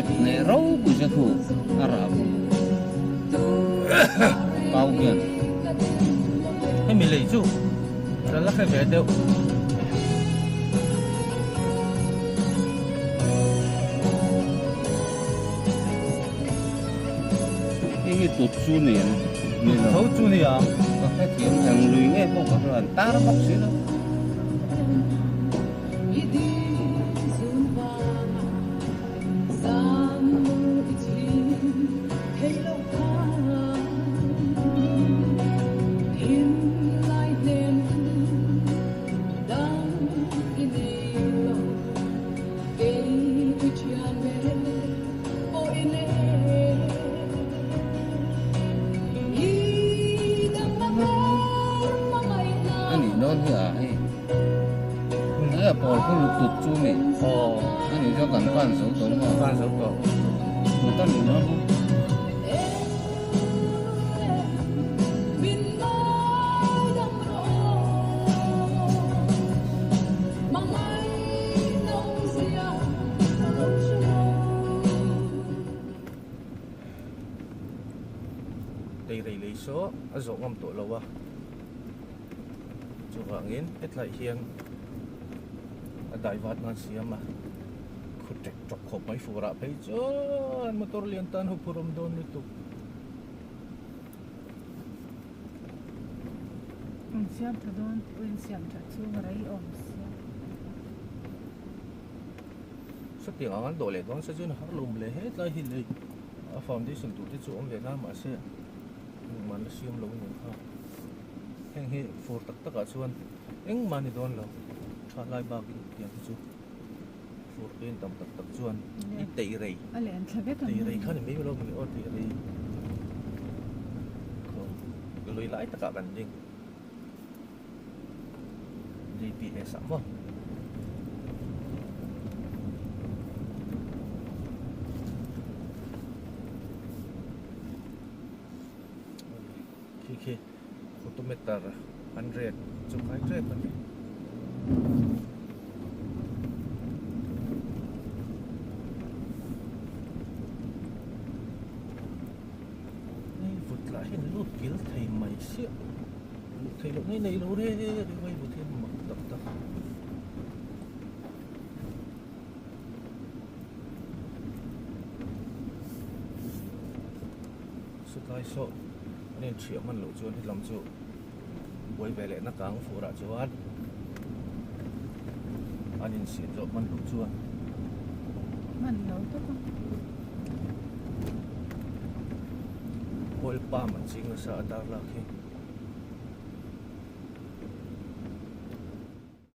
sep ne rau bu sa thu arab cao hiền hay mình lấy chú đó là cái vẻ đẹp cái tụt chú này mình thấu chú này à cái tiếng thằng lùi nghe bốc các bạn ta nó bốc xí đó non thì à hay đấy là bỏ cái lục tụt chú này anh ấy cho cần quan số tốn mà quan số cậu người ta nhìn nó không đây đây lấy số ở rộng ngầm tổ lâu à angin et lại hiền đại vật nan siam mà khu trạch chọc khop mai phù ra bây giờ motor lian tan hu purom don itu siam ta don pun siam ta chu rai om siam sa tiếng angan dole don sa jun har lum le het lai hi le a foundation tu ti chu om ve na ma se man siam lo ni ha heng he for tak tak a chuan eng mani don lo tha lai ba ki tiang chu for pen tam tak tak chuan i tei rei ale an thabe kan tei rei khan me lo mi o tei rei ko loi lai taka kan ding GPS amo ki photometer 100 chụp 100 mà này vụt lại hiện lút kiểu thầy mày xịa thầy lúc này lâu đấy đi quay một thiên mặc tập tập sự tai số nên chuyện mình lụt chuồn thì làm chu quay về lại nó càng phù ra chuồn anh nhìn xịn rồi mình lụt chuồn mình nấu tốt không oil palm mình xin nó sợ ta là khi